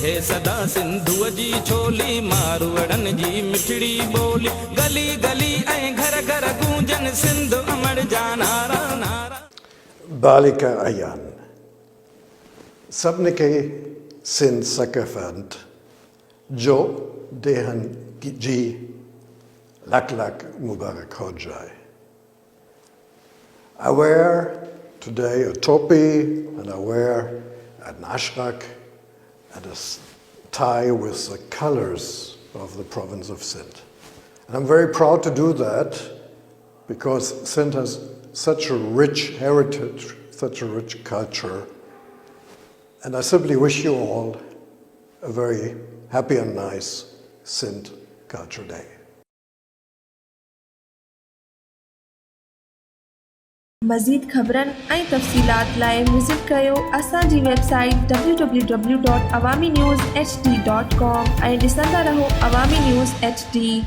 रहे सदा सिंधुअ जी छोली मारवड़न जी मिठड़ी बोली गली गली ऐं घर घर गूंजन सिंध अमर जा नारा नारा बालिका अयान सभिनी खे सिंध ثقافت जो ॾियण जी लख लख मुबारक हो जाए. I wear today a ṭoپي and I wear an اجرک and a tie with the colors of the province of Sindh. And I'm very proud to do that because Sindh has such a rich heritage, such a rich culture. And I simply wish you all a very happy and nice Sindh Culture Day. मज़ीद ख़बरनि ऐं तफ़सीलात लाइ visit कयो असांजी website www.awamiNewsHD.com ऐं ॾिसंदा रहो अवामी news HD.